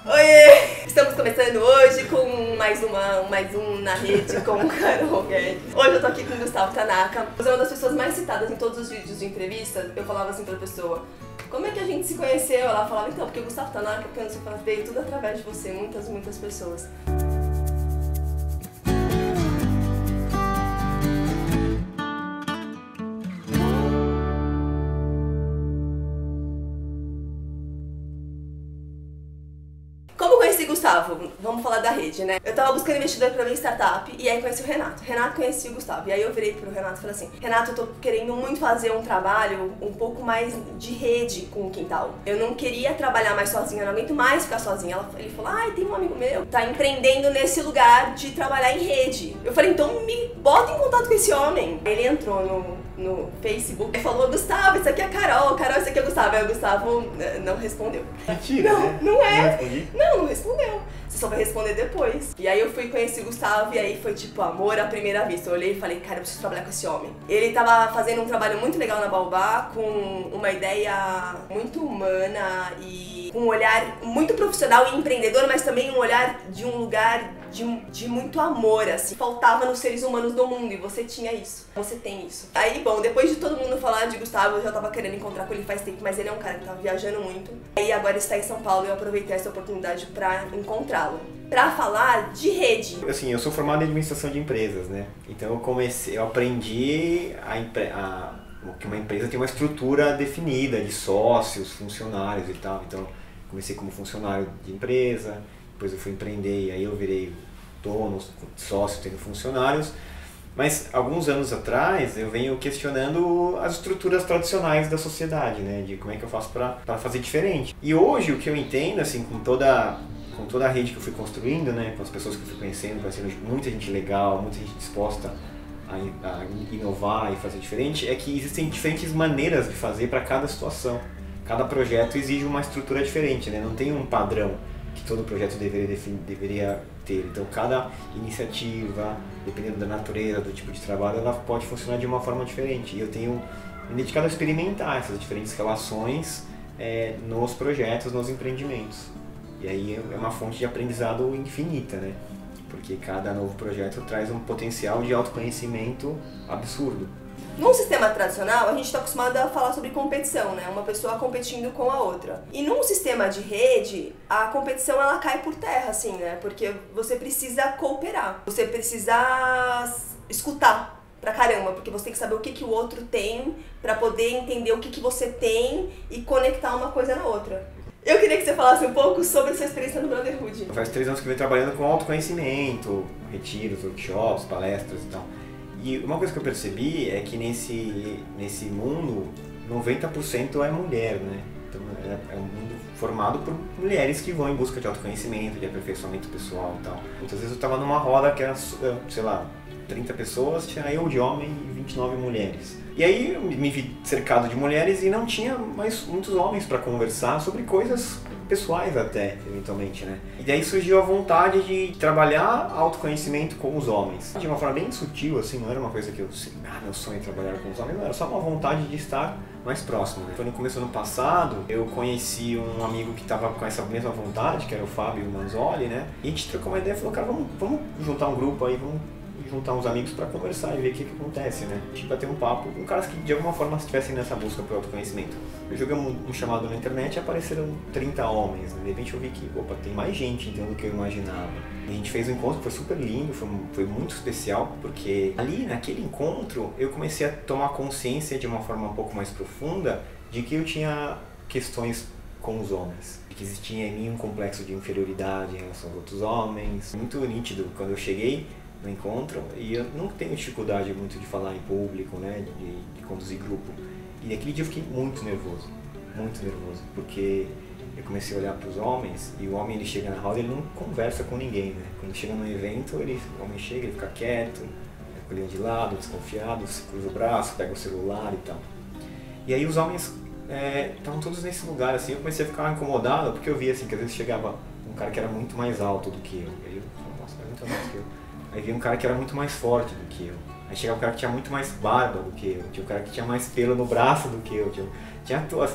Oiê! Estamos começando hoje com mais um na rede com o Carol Guedes. Hoje eu tô aqui com o Gustavo Tanaka. Você é uma das pessoas mais citadas em todos os vídeos de entrevista. Eu falava assim pra pessoa, como é que a gente se conheceu? Ela falava, então, porque o Gustavo Tanaka, porque eu não sei falar, veio tudo através de você, muitas pessoas. Como eu conheci Gustavo? Vamos falar da rede, né? Eu tava buscando investidor pra minha startup e aí conheci o Renato. Renato conheci o Gustavo. E aí eu virei pro Renato e falei assim, Renato, eu tô querendo muito fazer um trabalho um pouco mais de rede com o Quintal. Eu não queria trabalhar mais sozinha, eu não aguento mais ficar sozinha. Ele falou, tem um amigo meu, tá empreendendo nesse lugar de trabalhar em rede. Eu falei, então me bota em contato com esse homem. Ele entrou no Facebook e falou, Gustavo, isso aqui é a Carol, isso aqui é o Gustavo. Aí o Gustavo não respondeu. Mentira, não, né? não é. Não respondi? Não respondeu. Você só vai responder depois. E aí eu fui conhecer o Gustavo e aí foi tipo amor à primeira vista. Eu olhei e falei, cara, eu preciso trabalhar com esse homem. Ele tava fazendo um trabalho muito legal na Baobá, com uma ideia muito humana e com um olhar muito profissional e empreendedor, mas também um olhar de um lugar de muito amor, assim. Faltava nos seres humanos do mundo e você tinha isso. Você tem isso. Aí, bom, depois de todo mundo falar de Gustavo, eu já tava querendo encontrar com ele faz tempo, mas ele é um cara que tava viajando muito. E agora está em São Paulo e eu aproveitei essa oportunidade pra encontrá-lo. Pra falar de rede. Assim, eu sou formado em administração de empresas, né? Então eu aprendi que uma empresa tem uma estrutura definida de sócios, funcionários e tal. Então, comecei como funcionário de empresa, depois eu fui empreender e aí eu virei dono, sócio, tendo funcionários. Mas alguns anos atrás eu venho questionando as estruturas tradicionais da sociedade, né? De como é que eu faço para fazer diferente. E hoje o que eu entendo, assim, com toda a rede que eu fui construindo, né? Com as pessoas que eu fui conhecendo muita gente legal, muita gente disposta a inovar e fazer diferente, é que existem diferentes maneiras de fazer para cada situação. Cada projeto exige uma estrutura diferente, né? Não tem um padrão que todo projeto deveria ter. Então, cada iniciativa, dependendo da natureza, do tipo de trabalho, ela pode funcionar de uma forma diferente. E eu tenho me dedicado a experimentar essas diferentes relações nos projetos, nos empreendimentos. E aí é uma fonte de aprendizado infinita, né? Porque cada novo projeto traz um potencial de autoconhecimento absurdo. Num sistema tradicional, a gente está acostumado a falar sobre competição, né? Uma pessoa competindo com a outra. E num sistema de rede, a competição ela cai por terra, assim, né? Porque você precisa cooperar, você precisa escutar pra caramba, porque você tem que saber o que o outro tem pra poder entender o que você tem e conectar uma coisa na outra. Eu queria que você falasse um pouco sobre a sua experiência no Brotherhood. Faz 3 anos que eu venho trabalhando com autoconhecimento, retiros, workshops, palestras e tal. E uma coisa que eu percebi é que nesse mundo, 90% é mulher, né? Então é um mundo formado por mulheres que vão em busca de autoconhecimento, de aperfeiçoamento pessoal e tal. Muitas vezes eu estava numa roda que era, sei lá, 30 pessoas, tinha eu de homem e 29 mulheres. E aí eu me vi cercado de mulheres e não tinha mais muitos homens para conversar sobre coisas pessoais até, eventualmente, né? E daí surgiu a vontade de trabalhar autoconhecimento com os homens. De uma forma bem sutil, assim, não era uma coisa que eu assim, meu sonho é trabalhar com os homens, não, era só uma vontade de estar mais próximo, né? Quando começou no passado, eu conheci um amigo que estava com essa mesma vontade, que era o Fábio Manzoli, né? E a gente trocou uma ideia e falou, cara, vamos juntar um grupo aí, vamos juntar uns amigos para conversar e ver o que acontece, né? Tipo, bater um papo com caras que de alguma forma estivessem nessa busca por autoconhecimento. Eu joguei um chamado na internet e apareceram 30 homens, né? De repente eu vi que, opa, tem mais gente então do que eu imaginava. E a gente fez um encontro que foi super lindo, foi muito especial, porque ali naquele encontro eu comecei a tomar consciência de uma forma um pouco mais profunda de que eu tinha questões com os homens. De que existia em mim um complexo de inferioridade em relação aos outros homens. Muito nítido quando eu cheguei no encontro, e eu não tenho dificuldade muito de falar em público, né, de conduzir grupo. E naquele dia eu fiquei muito nervoso, porque eu comecei a olhar para os homens, e o homem ele chega na roda, ele não conversa com ninguém, né? Quando chega num evento, o homem chega, ele fica quieto, olhando de lado, desconfiado, cruza o braço, pega o celular e tal. E aí os homens estavam todos nesse lugar, assim, eu comecei a ficar incomodado, porque eu via assim, que às vezes chegava um cara que era muito mais alto do que eu, e aí eu falava, nossa, é muito mais que eu. Aí vinha um cara que era muito mais forte do que eu. Aí chegava um cara que tinha muito mais barba do que eu. Tinha um cara que tinha mais pelo no braço do que eu.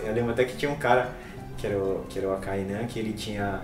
Eu lembro até que tinha um cara, que era o Akainan, que ele tinha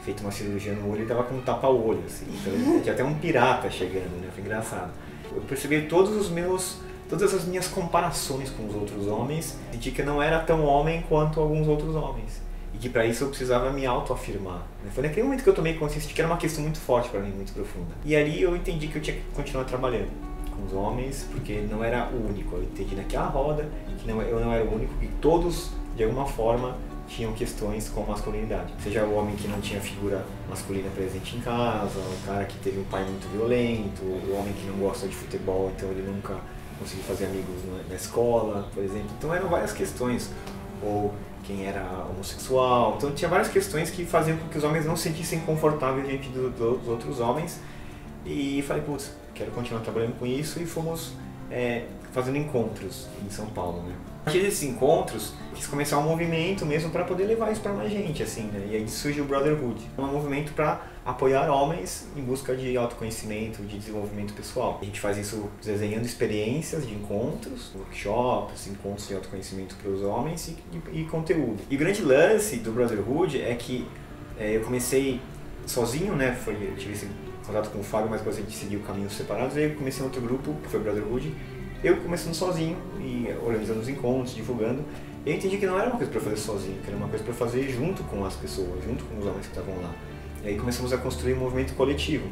feito uma cirurgia no olho e tava com um tapa-olho, assim. Então tinha até um pirata chegando, né? Foi engraçado. Eu percebi todas as minhas comparações com os outros homens, senti que eu não era tão homem quanto alguns outros homens. E que para isso eu precisava me autoafirmar. Foi naquele momento que eu tomei consciência de que era uma questão muito forte para mim, muito profunda. E ali eu entendi que eu tinha que continuar trabalhando com os homens, porque não era o único. Eu entendi naquela roda que eu não era o único, que todos, de alguma forma, tinham questões com masculinidade. Seja o homem que não tinha figura masculina presente em casa, o cara que teve um pai muito violento, o homem que não gosta de futebol, então ele nunca conseguiu fazer amigos na escola, por exemplo. Então eram várias questões. Ou quem era homossexual. Então tinha várias questões que faziam com que os homens não se sentissem confortáveis diante dos outros homens. E falei, putz, quero continuar trabalhando com isso, e fomos fazendo encontros em São Paulo, né? A partir desses encontros, quis começar um movimento mesmo para poder levar isso para mais gente, assim, né? E aí surgiu o Brotherhood, um movimento para apoiar homens em busca de autoconhecimento, de desenvolvimento pessoal. A gente faz isso desenhando experiências de encontros, workshops, encontros de autoconhecimento para os homens e conteúdo. E o grande lance do Brotherhood é que eu comecei sozinho, né? Eu tive esse contato com o Fábio, mas depois a gente seguiu caminhos separados, e aí eu comecei em outro grupo, que foi o Brotherhood. Eu começando sozinho e organizando os encontros, divulgando, e eu entendi que não era uma coisa para fazer sozinho, que era uma coisa para fazer junto com as pessoas, junto com os homens que estavam lá. E aí começamos a construir um movimento coletivo,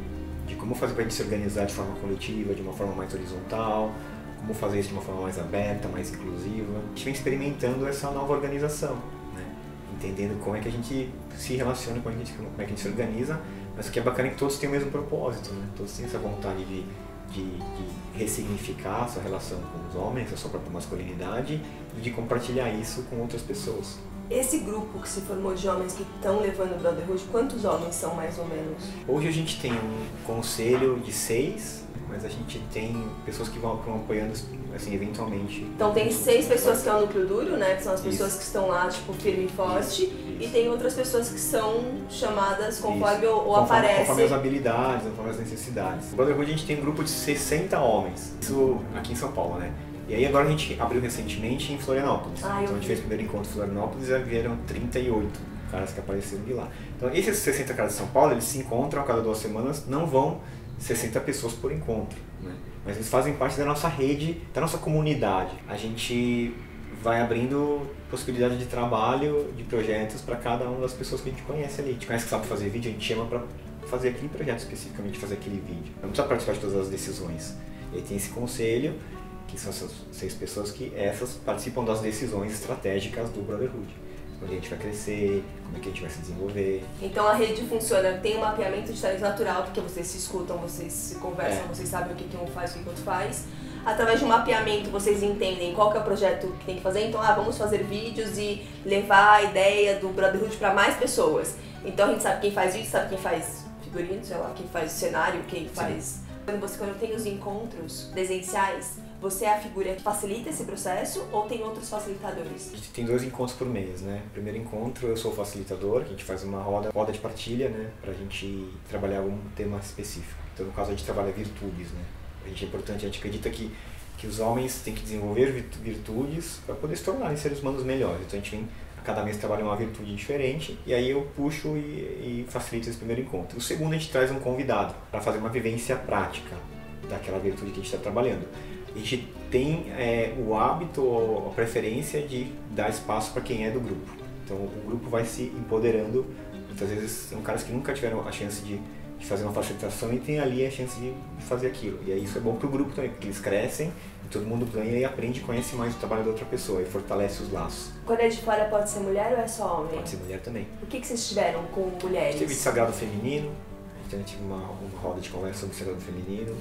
de como fazer para a gente se organizar de forma coletiva, de uma forma mais horizontal, como fazer isso de uma forma mais aberta, mais inclusiva. A gente vem experimentando essa nova organização, né? Entendendo como é que a gente se relaciona, como é que a gente se organiza, mas o que é bacana é que todos têm o mesmo propósito, né? Todos têm essa vontade de ressignificar a sua relação com os homens, a sua própria masculinidade, e de compartilhar isso com outras pessoas. Esse grupo que se formou de homens que estão levando o Brotherhood, quantos homens são mais ou menos? Hoje a gente tem um conselho de 6, mas a gente tem pessoas que vão apoiando, assim, eventualmente. Então tem 6 pessoas que é o núcleo duro, né? Que são as pessoas que estão lá, tipo, firme e forte. Isso. E tem outras pessoas que são chamadas conforme ou aparece. Conforme as habilidades, conforme as necessidades. No Brotherhood a gente tem um grupo de 60 homens. Isso aqui em São Paulo, né? E aí agora a gente abriu recentemente em Florianópolis. Então a gente fez o primeiro encontro em Florianópolis e vieram 38 caras que apareceram de lá. Então esses 60 caras de São Paulo, eles se encontram a cada 2 semanas, não vão 60 pessoas por encontro, né? Mas eles fazem parte da nossa rede, da nossa comunidade. A gente vai abrindo possibilidade de trabalho, de projetos para cada uma das pessoas que a gente conhece ali. A gente conhece que sabe fazer vídeo, a gente chama para fazer aquele projeto especificamente, fazer aquele vídeo. Não precisa participar de todas as decisões. E aí tem esse conselho, que são essas 6 pessoas que essas participam das decisões estratégicas do Brotherhood. Onde a gente vai crescer, como é que a gente vai se desenvolver. Então a rede funciona, tem um mapeamento de talento natural, porque vocês se escutam, vocês se conversam, vocês sabem o que um faz, o que o outro faz. Através de um mapeamento vocês entendem qual que é o projeto que tem que fazer, então vamos fazer vídeos e levar a ideia do Brotherhood para mais pessoas. Então a gente sabe quem faz vídeo, sabe quem faz figurino, sei lá, quem faz cenário, quem faz... Quando tem os encontros presenciais, você é a figura que facilita esse processo ou tem outros facilitadores? A gente tem 2 encontros por mês, né? Primeiro encontro eu sou o facilitador, que a gente faz uma roda de partilha, né? Pra gente trabalhar algum tema específico. Então no caso a gente trabalha virtudes, né? A gente é importante, a gente acredita que os homens têm que desenvolver virtudes para poder se tornarem seres humanos melhores. Então a gente vem cada mês trabalha uma virtude diferente, e aí eu puxo e facilito esse primeiro encontro. O segundo a gente traz um convidado para fazer uma vivência prática daquela virtude que a gente está trabalhando. A gente tem o hábito ou a preferência de dar espaço para quem é do grupo. Então o grupo vai se empoderando, muitas vezes são caras que nunca tiveram a chance de fazer uma facilitação e tem ali a chance de fazer aquilo. E aí isso é bom para o grupo também, porque eles crescem, e todo mundo ganha e aprende e conhece mais o trabalho da outra pessoa e fortalece os laços. Quando é de fora pode ser mulher ou é só homem? Pode ser mulher também. O que vocês tiveram com mulheres? A gente teve Sagrado Feminino, a gente teve uma roda de conversa sobre Sagrado Feminino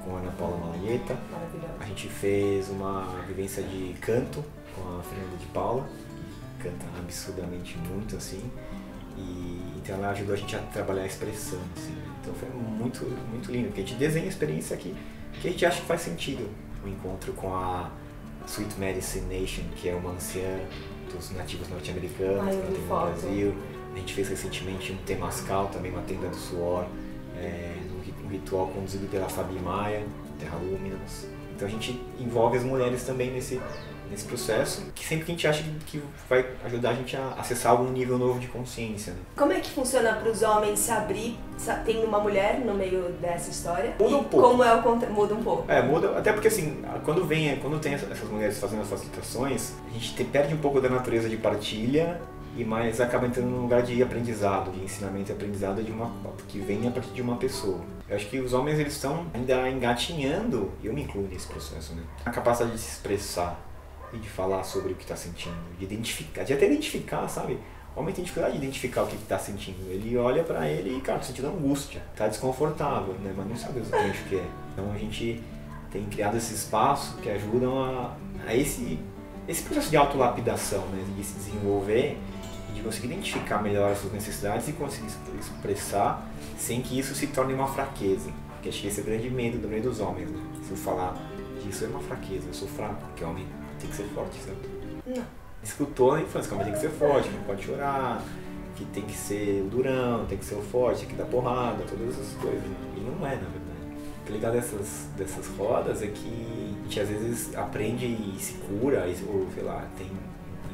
com a Ana Paula Malagueta. Maravilhoso. A gente fez uma vivência de canto com a Fernanda de Paula, que canta absurdamente muito, assim. E então ela ajudou a gente a trabalhar a expressão, assim. Então foi muito, muito lindo, porque a gente desenha a experiência aqui que a gente acha que faz sentido. O encontro com a Sweet Medicine Nation, que é uma anciã dos nativos norte-americanos, que tem no Brasil. A gente fez recentemente um Temascal, também uma tenda do suor, um ritual conduzido pela Fabi Maia, Terra Luminos. Então a gente envolve as mulheres também nesse processo, que sempre que a gente acha que vai ajudar a gente a acessar algum nível novo de consciência. Né? Como é que funciona para os homens se abrir, tendo uma mulher no meio dessa história? Muda um pouco. Como é o muda um pouco? Muda, até porque assim, quando tem essas mulheres fazendo as facilitações, a gente perde um pouco da natureza de partilha, mas acaba entrando num lugar de aprendizado, de ensinamento e aprendizado que vem a partir de uma pessoa. Eu acho que os homens eles estão ainda engatinhando, e eu me incluo nesse processo, né? A capacidade de se expressar e de falar sobre o que está sentindo, de identificar, de até identificar, sabe? O homem tem dificuldade de identificar o que está sentindo. Ele olha pra ele e, cara, tá sentindo angústia, tá desconfortável, né? Mas não sabe exatamente o que é. Então a gente tem criado esse espaço que ajudam a esse processo de autolapidação, né? De se desenvolver, de conseguir identificar melhor as suas necessidades e conseguir expressar sem que isso se torne uma fraqueza. Porque acho que esse é o grande medo dos homens, né? Se eu falar disso é uma fraqueza, eu sou fraco, porque homem tem que ser forte, certo? Não. Escutou na infância que homem tem que ser forte, que não pode chorar, que tem que ser o durão, tem que ser o forte, tem que dar porrada, todas essas coisas. E não é, na verdade. O legal dessas rodas é que a gente às vezes aprende e se cura, ou sei lá, tem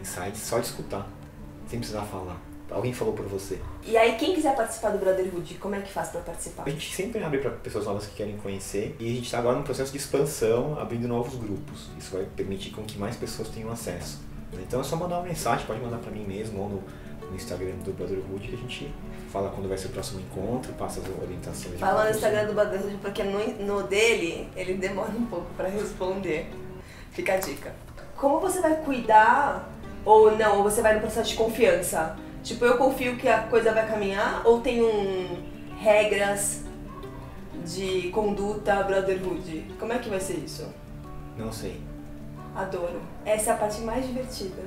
insights só de escutar. Sem precisar falar. Alguém falou por você. E aí, quem quiser participar do Brotherhood, como é que faz pra participar? A gente sempre abre para pessoas novas que querem conhecer e a gente está agora num processo de expansão, abrindo novos grupos. Isso vai permitir com que mais pessoas tenham acesso. Então é só mandar uma mensagem, pode mandar para mim mesmo ou no Instagram do Brotherhood, que a gente fala quando vai ser o próximo encontro, passa as orientações. Fala no Instagram do Brotherhood, porque no dele, ele demora um pouco para responder. Fica a dica. Como você vai cuidar... Ou não, ou você vai no processo de confiança? Tipo, eu confio que a coisa vai caminhar ou tem regras de conduta Brotherhood? Como é que vai ser isso? Não sei. Adoro. Essa é a parte mais divertida.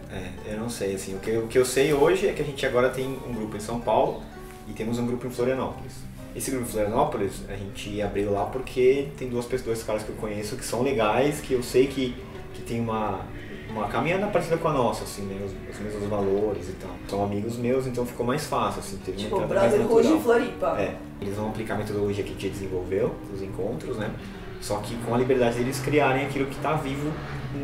Eu não sei, assim, o que eu sei hoje é que a gente agora tem um grupo em São Paulo e temos um grupo em Florianópolis. Esse grupo em Florianópolis a gente abriu lá porque tem dois caras que eu conheço que são legais, que eu sei que tem uma caminhada parecida com a nossa, assim, né? Os mesmos valores e tal. São amigos meus, então ficou mais fácil, assim, teve tipo, uma entrada mais Brotherhood natural. em Floripa. Eles vão aplicar a metodologia que a gente desenvolveu, os encontros, né? Só que com a liberdade deles criarem aquilo que está vivo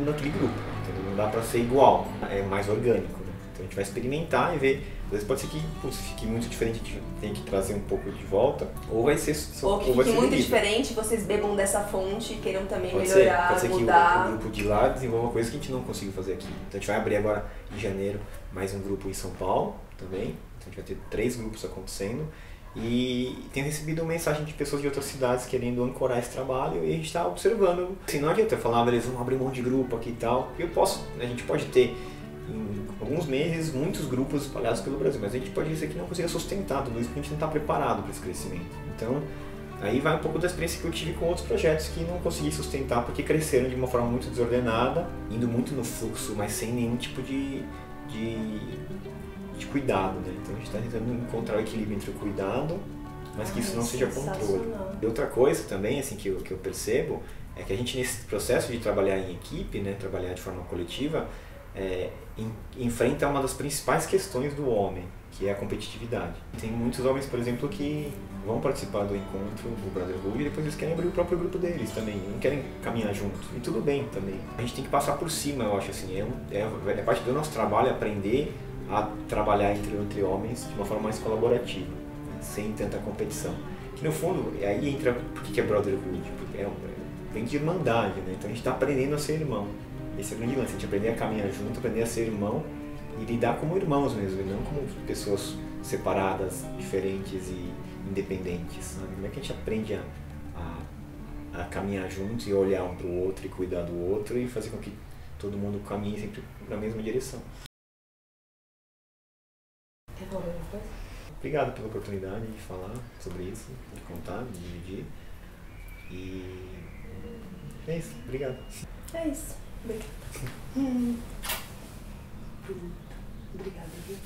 naquele grupo, entendeu? Não dá pra ser igual, é mais orgânico, né? Então a gente vai experimentar e ver. Às vezes pode ser que fique muito diferente, a gente tem que trazer um pouco de volta, ou vai ser ou que fique muito diferente, vocês bebam dessa fonte e queiram também pode melhorar, pode ser mudar. Que o grupo de lá desenvolva coisas que a gente não conseguiu fazer aqui. Então a gente vai abrir agora em janeiro mais um grupo em São Paulo também, então a gente vai ter 3 grupos acontecendo. E tem recebido mensagem de pessoas de outras cidades querendo ancorar esse trabalho e a gente está observando. Assim, não adianta eu falar, beleza, vamos abrir um monte de grupo aqui e tal. A gente pode ter em alguns meses muitos grupos espalhados pelo Brasil, mas a gente pode dizer que não consiga sustentar tudo isso porque a gente não está preparado para esse crescimento. Então, aí vai um pouco da experiência que eu tive com outros projetos que não consegui sustentar porque cresceram de uma forma muito desordenada, indo muito no fluxo, mas sem nenhum tipo de cuidado, né? Então a gente está tentando encontrar o equilíbrio entre o cuidado, mas que isso não seja controle. E outra coisa também, assim, que eu percebo, é que a gente nesse processo de trabalhar em equipe, né, trabalhar de forma coletiva, enfrenta uma das principais questões do homem, que é a competitividade. Tem muitos homens, por exemplo, que vão participar do encontro do Brotherhood e depois eles querem abrir o próprio grupo deles também, não querem caminhar junto. E tudo bem também. A gente tem que passar por cima, eu acho, assim, é parte do nosso trabalho aprender a trabalhar entre homens de uma forma mais colaborativa, né, sem tanta competição. Que no fundo, aí entra por que é Brotherhood, porque vem de irmandade, né? Então a gente está aprendendo a ser irmão. Esse é o grande lance, a gente aprender a caminhar junto, aprender a ser irmão e lidar como irmãos mesmo, e não como pessoas separadas, diferentes e independentes, sabe? Como é que a gente aprende a caminhar juntos e olhar um para o outro e cuidar do outro e fazer com que todo mundo caminhe sempre na mesma direção. Quer falar alguma coisa? Obrigado pela oportunidade de falar sobre isso, de contar, de dividir. E é isso, obrigado. É isso. Obrigada. Obrigada, viu?